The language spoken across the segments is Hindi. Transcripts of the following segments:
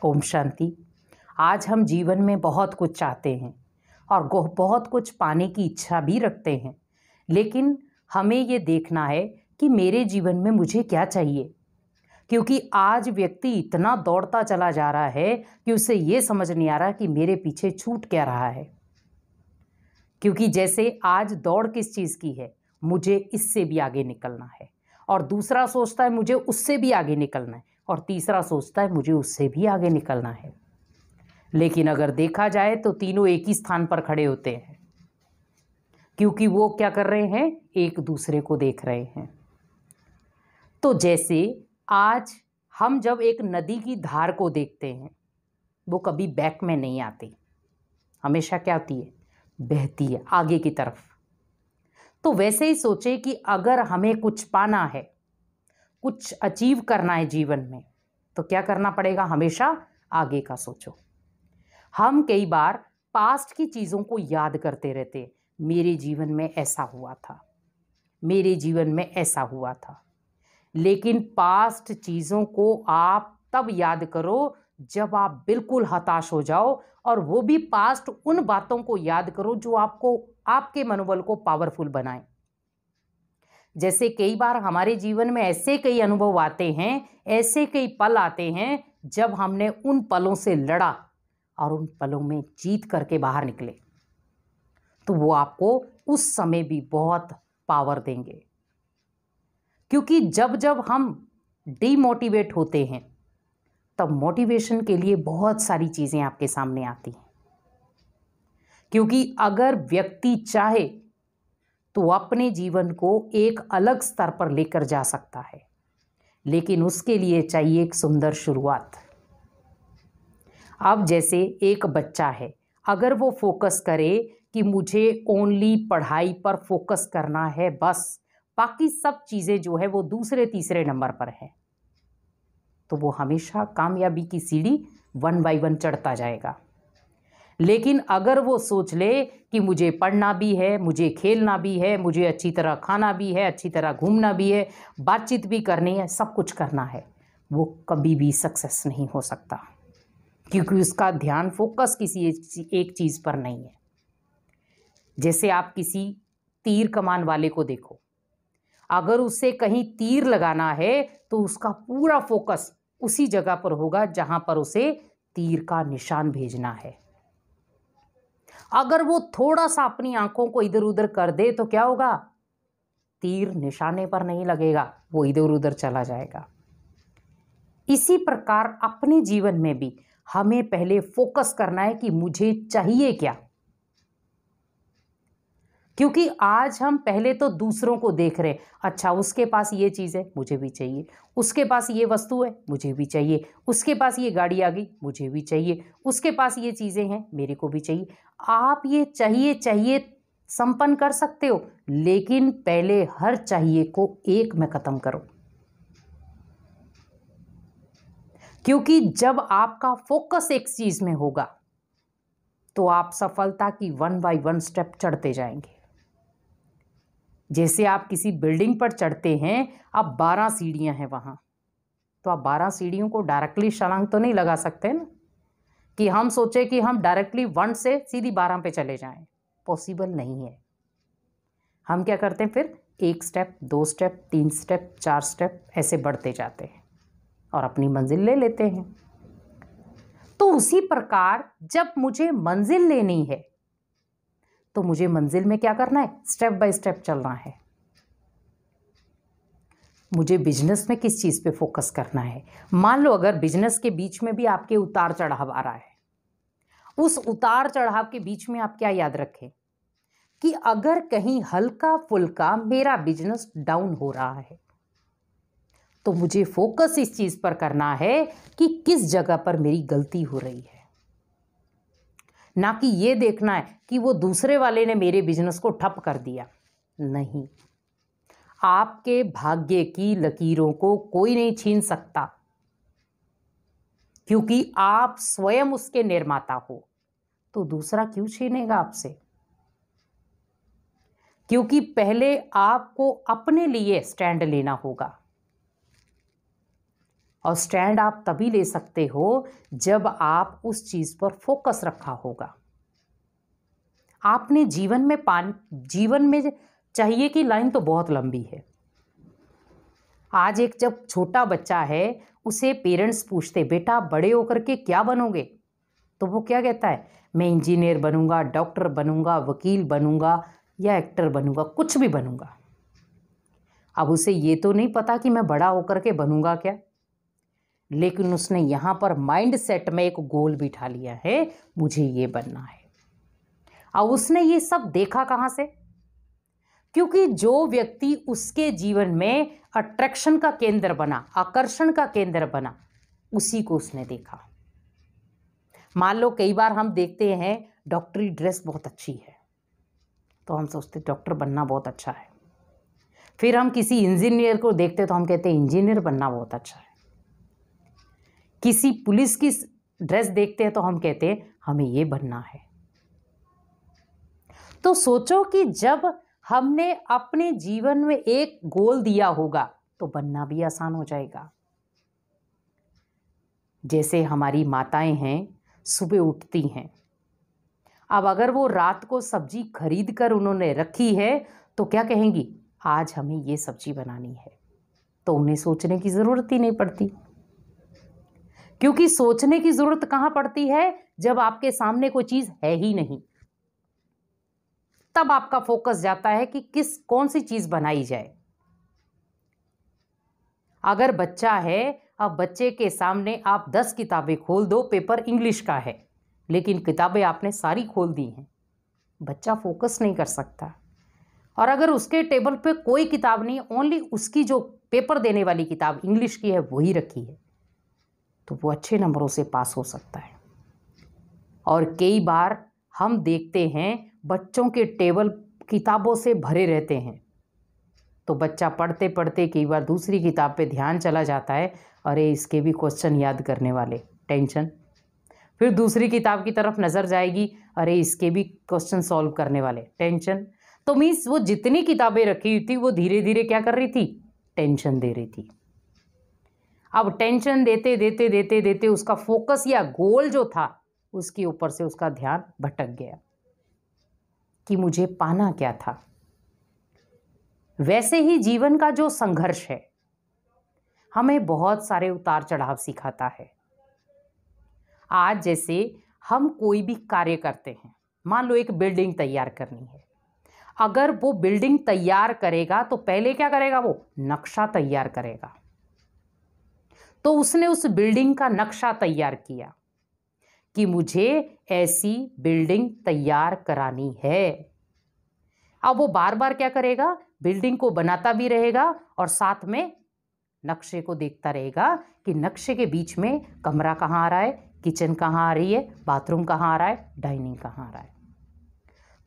ओम शांति। आज हम जीवन में बहुत कुछ चाहते हैं और बहुत कुछ पाने की इच्छा भी रखते हैं, लेकिन हमें ये देखना है कि मेरे जीवन में मुझे क्या चाहिए। क्योंकि आज व्यक्ति इतना दौड़ता चला जा रहा है कि उसे ये समझ नहीं आ रहा कि मेरे पीछे छूट क्या रहा है। क्योंकि जैसे आज दौड़ किस चीज़ की है, मुझे इससे भी आगे निकलना है, और दूसरा सोचता है मुझे उससे भी आगे निकलना है, और तीसरा सोचता है मुझे उससे भी आगे निकलना है। लेकिन अगर देखा जाए तो तीनों एक ही स्थान पर खड़े होते हैं, क्योंकि वो क्या कर रहे हैं, एक दूसरे को देख रहे हैं। तो जैसे आज हम जब एक नदी की धार को देखते हैं, वो कभी बैक में नहीं आती, हमेशा क्या होती है, बहती है आगे की तरफ। तो वैसे ही सोचे कि अगर हमें कुछ पाना है, कुछ अचीव करना है जीवन में, तो क्या करना पड़ेगा, हमेशा आगे का सोचो। हम कई बार पास्ट की चीज़ों को याद करते रहते, मेरे जीवन में ऐसा हुआ था, मेरे जीवन में ऐसा हुआ था। लेकिन पास्ट चीज़ों को आप तब याद करो जब आप बिल्कुल हताश हो जाओ, और वो भी पास्ट उन बातों को याद करो जो आपको, आपके मनोबल को पावरफुल बनाए। जैसे कई बार हमारे जीवन में ऐसे कई अनुभव आते हैं, ऐसे कई पल आते हैं जब हमने उन पलों से लड़ा और उन पलों में जीत करके बाहर निकले, तो वो आपको उस समय भी बहुत पावर देंगे। क्योंकि जब जब हम डीमोटिवेट होते हैं, तब मोटिवेशन के लिए बहुत सारी चीज़ें आपके सामने आती हैं। क्योंकि अगर व्यक्ति चाहे तो अपने जीवन को एक अलग स्तर पर लेकर जा सकता है, लेकिन उसके लिए चाहिए एक सुंदर शुरुआत। अब जैसे एक बच्चा है, अगर वो फोकस करे कि मुझे ओनली पढ़ाई पर फोकस करना है, बस बाकी सब चीज़ें जो है वो दूसरे तीसरे नंबर पर है, तो वो हमेशा कामयाबी की सीढ़ी 1 बाय 1 चढ़ता जाएगा। लेकिन अगर वो सोच ले कि मुझे पढ़ना भी है, मुझे खेलना भी है, मुझे अच्छी तरह खाना भी है, अच्छी तरह घूमना भी है, बातचीत भी करनी है, सब कुछ करना है, वो कभी भी सक्सेस नहीं हो सकता, क्योंकि उसका ध्यान फोकस किसी एक चीज़ पर नहीं है। जैसे आप किसी तीर कमान वाले को देखो, अगर उसे कहीं तीर लगाना है तो उसका पूरा फोकस उसी जगह पर होगा जहां पर उसे तीर का निशान भेजना है। अगर वो थोड़ा सा अपनी आंखों को इधर उधर कर दे तो क्या होगा, तीर निशाने पर नहीं लगेगा, वो इधर उधर चला जाएगा। इसी प्रकार अपने जीवन में भी हमें पहले फोकस करना है कि मुझे चाहिए क्या। क्योंकि आज हम पहले तो दूसरों को देख रहे, अच्छा उसके पास ये चीज़ है, मुझे भी चाहिए, उसके पास ये वस्तु है, मुझे भी चाहिए, उसके पास ये गाड़ी आ गई, मुझे भी चाहिए, उसके पास ये चीज़ें हैं, मेरे को भी चाहिए। आप ये चाहिए चाहिए संपन्न कर सकते हो, लेकिन पहले हर चाहिए को एक में ख़त्म करो। क्योंकि जब आपका फोकस एक चीज़ में होगा तो आप सफलता की 1 बाय 1 स्टेप चढ़ते जाएंगे। जैसे आप किसी बिल्डिंग पर चढ़ते हैं, अब 12 सीढ़ियां हैं वहाँ, तो आप 12 सीढ़ियों को डायरेक्टली छलांग तो नहीं लगा सकते ना, कि हम सोचे कि हम डायरेक्टली 1 से सीधी 12 पे चले जाएं, पॉसिबल नहीं है। हम क्या करते हैं फिर, 1 स्टेप, 2 स्टेप, 3 स्टेप, 4 स्टेप ऐसे बढ़ते जाते हैं और अपनी मंजिल ले लेते हैं। तो उसी प्रकार जब मुझे मंजिल लेनी है तो मुझे मंजिल में क्या करना है, स्टेप बाय स्टेप चलना है। मुझे बिजनेस में किस चीज़ पे फोकस करना है। मान लो अगर बिजनेस के बीच में भी आपके उतार चढ़ाव आ रहा है, उस उतार चढ़ाव के बीच में आप क्या याद रखें कि अगर कहीं हल्का फुल्का मेरा बिजनेस डाउन हो रहा है, तो मुझे फोकस इस चीज़ पर करना है कि किस जगह पर मेरी गलती हो रही है, ना कि ये देखना है कि वो दूसरे वाले ने मेरे बिजनेस को ठप कर दिया। नहीं, आपके भाग्य की लकीरों को कोई नहीं छीन सकता, क्योंकि आप स्वयं उसके निर्माता हो, तो दूसरा क्यों छीनेगा आपसे। क्योंकि पहले आपको अपने लिए स्टैंड लेना होगा। और स्टैंड आप तभी ले सकते हो जब आप उस चीज़ पर फोकस रखा होगा। आपने जीवन में चाहिए कि लाइन तो बहुत लंबी है। आज एक जब छोटा बच्चा है, उसे पेरेंट्स पूछते बेटा बड़े होकर के क्या बनोगे, तो वो क्या कहता है, मैं इंजीनियर बनूंगा, डॉक्टर बनूंगा, वकील बनूंगा या एक्टर बनूंगा, कुछ भी बनूंगा। अब उसे ये तो नहीं पता कि मैं बड़ा होकर के बनूंगा क्या, लेकिन उसने यहाँ पर माइंड सेट में एक गोल बिठा लिया है, मुझे ये बनना है। अब उसने ये सब देखा कहाँ से? क्योंकि जो व्यक्ति उसके जीवन में अट्रैक्शन का केंद्र बना, आकर्षण का केंद्र बना, उसी को उसने देखा। मान लो कई बार हम देखते हैं डॉक्टरी ड्रेस बहुत अच्छी है, तो हम सोचते डॉक्टर बनना बहुत अच्छा है। फिर हम किसी इंजीनियर को देखते तो हम कहते हैं इंजीनियर बनना बहुत अच्छा है। किसी पुलिस की ड्रेस देखते हैं तो हम कहते हैं हमें ये बनना है। तो सोचो कि जब हमने अपने जीवन में एक गोल दिया होगा तो बनना भी आसान हो जाएगा। जैसे हमारी माताएं हैं, सुबह उठती हैं, अब अगर वो रात को सब्जी खरीद कर उन्होंने रखी है तो क्या कहेंगी, आज हमें ये सब्जी बनानी है, तो उन्हें सोचने की ज़रूरत ही नहीं पड़ती। क्योंकि सोचने की ज़रूरत कहाँ पड़ती है, जब आपके सामने कोई चीज़ है ही नहीं, तब आपका फोकस जाता है कि कौन सी चीज़ बनाई जाए। अगर बच्चा है, अब बच्चे के सामने आप 10 किताबें खोल दो, पेपर इंग्लिश का है लेकिन किताबें आपने सारी खोल दी हैं, बच्चा फोकस नहीं कर सकता। और अगर उसके टेबल पे कोई किताब नहीं, ओनली उसकी जो पेपर देने वाली किताब इंग्लिश की है वही रखी है, तो वो अच्छे नंबरों से पास हो सकता है। और कई बार हम देखते हैं बच्चों के टेबल किताबों से भरे रहते हैं, तो बच्चा पढ़ते पढ़ते कई बार दूसरी किताब पे ध्यान चला जाता है, अरे इसके भी क्वेश्चन याद करने वाले, टेंशन। फिर दूसरी किताब की तरफ नज़र जाएगी, अरे इसके भी क्वेश्चन सॉल्व करने वाले, टेंशन। तो मीन्स वो जितनी किताबें रखी हुई थी वो धीरे धीरे क्या कर रही थी, टेंशन दे रही थी। अब टेंशन देते देते देते देते उसका फोकस या गोल जो था उसके ऊपर से उसका ध्यान भटक गया कि मुझे पाना क्या था। वैसे ही जीवन का जो संघर्ष है हमें बहुत सारे उतार चढ़ाव सिखाता है। आज जैसे हम कोई भी कार्य करते हैं, मान लो एक बिल्डिंग तैयार करनी है, अगर वो बिल्डिंग तैयार करेगा तो पहले क्या करेगा, वो नक्शा तैयार करेगा। तो उसने उस बिल्डिंग का नक्शा तैयार किया कि मुझे ऐसी बिल्डिंग तैयार करानी है। अब वो बार बार क्या करेगा, बिल्डिंग को बनाता भी रहेगा और साथ में नक्शे को देखता रहेगा कि नक्शे के बीच में कमरा कहाँ आ रहा है, किचन कहाँ आ रही है, बाथरूम कहाँ आ रहा है, डाइनिंग कहाँ आ रहा है।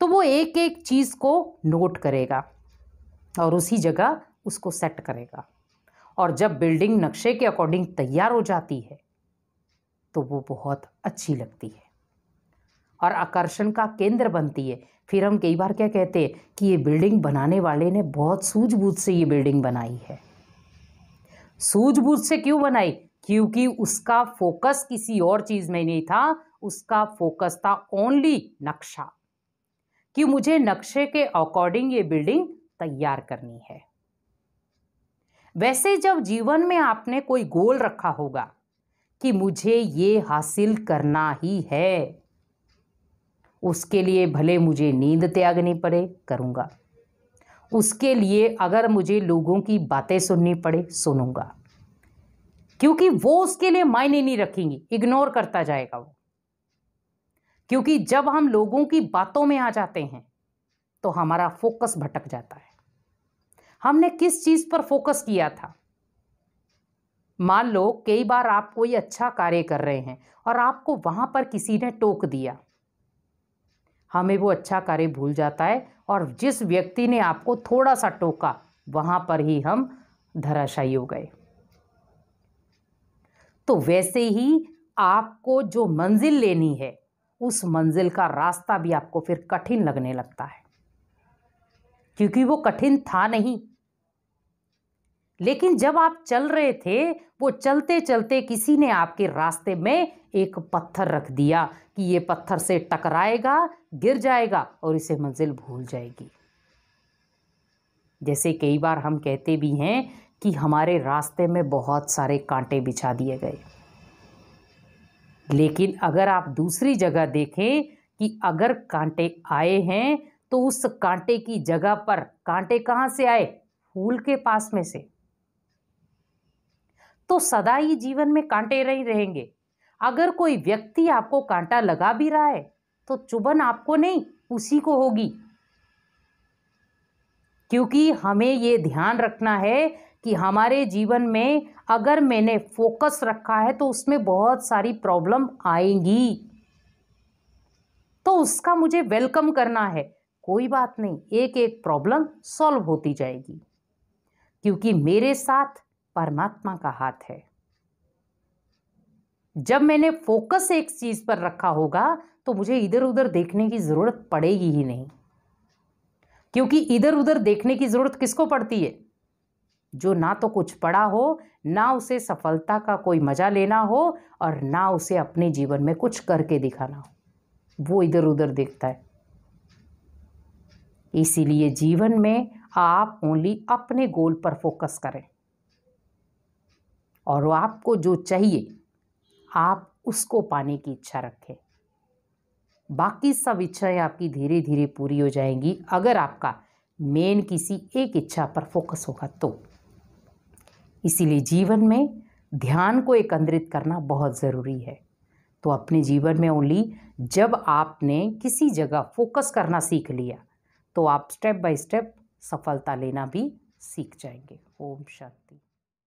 तो वो एक एक चीज़ को नोट करेगा और उसी जगह उसको सेट करेगा। और जब बिल्डिंग नक्शे के अकॉर्डिंग तैयार हो जाती है तो वो बहुत अच्छी लगती है और आकर्षण का केंद्र बनती है। फिर हम कई बार क्या कहते हैं कि ये बिल्डिंग बनाने वाले ने बहुत सूझबूझ से ये बिल्डिंग बनाई है। सूझबूझ से क्यों बनाई, क्योंकि उसका फोकस किसी और चीज़ में नहीं था, उसका फोकस था ओनली नक्शा, कि मुझे नक्शे के अकॉर्डिंग ये बिल्डिंग तैयार करनी है। वैसे जब जीवन में आपने कोई गोल रखा होगा कि मुझे ये हासिल करना ही है, उसके लिए भले मुझे नींद त्यागनी पड़े, करूँगा। उसके लिए अगर मुझे लोगों की बातें सुननी पड़े, सुनूंगा, क्योंकि वो उसके लिए मायने नहीं रखेंगी, इग्नोर करता जाएगा वो। क्योंकि जब हम लोगों की बातों में आ जाते हैं तो हमारा फोकस भटक जाता है। हमने किस चीज़ पर फोकस किया था। मान लो कई बार आप कोई अच्छा कार्य कर रहे हैं और आपको वहां पर किसी ने टोक दिया, हमें वो अच्छा कार्य भूल जाता है और जिस व्यक्ति ने आपको थोड़ा सा टोका वहां पर ही हम धराशायी हो गए। तो वैसे ही आपको जो मंजिल लेनी है उस मंजिल का रास्ता भी आपको फिर कठिन लगने लगता है, क्योंकि वो कठिन था नहीं, लेकिन जब आप चल रहे थे वो चलते चलते किसी ने आपके रास्ते में एक पत्थर रख दिया कि ये पत्थर से टकराएगा, गिर जाएगा और इसे मंजिल भूल जाएगी। जैसे कई बार हम कहते भी हैं कि हमारे रास्ते में बहुत सारे कांटे बिछा दिए गए, लेकिन अगर आप दूसरी जगह देखें कि अगर कांटे आए हैं तो उस कांटे की जगह पर कांटे कहाँ से आए? फूल के पास में से। तो सदा ही जीवन में कांटे नहीं रहेंगे। अगर कोई व्यक्ति आपको कांटा लगा भी रहा है तो चुभन आपको नहीं, उसी को होगी। क्योंकि हमें ये ध्यान रखना है कि हमारे जीवन में अगर मैंने फोकस रखा है तो उसमें बहुत सारी प्रॉब्लम आएंगी, तो उसका मुझे वेलकम करना है। कोई बात नहीं, एक एक प्रॉब्लम सॉल्व होती जाएगी, क्योंकि मेरे साथ परमात्मा का हाथ है। जब मैंने फोकस एक चीज पर रखा होगा तो मुझे इधर उधर देखने की जरूरत पड़ेगी ही नहीं। क्योंकि इधर उधर देखने की जरूरत किसको पड़ती है? जो ना तो कुछ पढ़ा हो, ना उसे सफलता का कोई मजा लेना हो और ना उसे अपने जीवन में कुछ करके दिखाना हो, वो इधर उधर देखता है। इसीलिए जीवन में आप ओनली अपने गोल पर फोकस करें और आपको जो चाहिए आप उसको पाने की इच्छा रखें। बाकी सब इच्छाएं आपकी धीरे धीरे पूरी हो जाएंगी अगर आपका मेन किसी एक इच्छा पर फोकस होगा तो। इसीलिए जीवन में ध्यान को एकत्रित करना बहुत ज़रूरी है। तो अपने जीवन में ओनली जब आपने किसी जगह फोकस करना सीख लिया तो आप स्टेप बाय स्टेप सफलता लेना भी सीख जाएंगे। ओम शांति।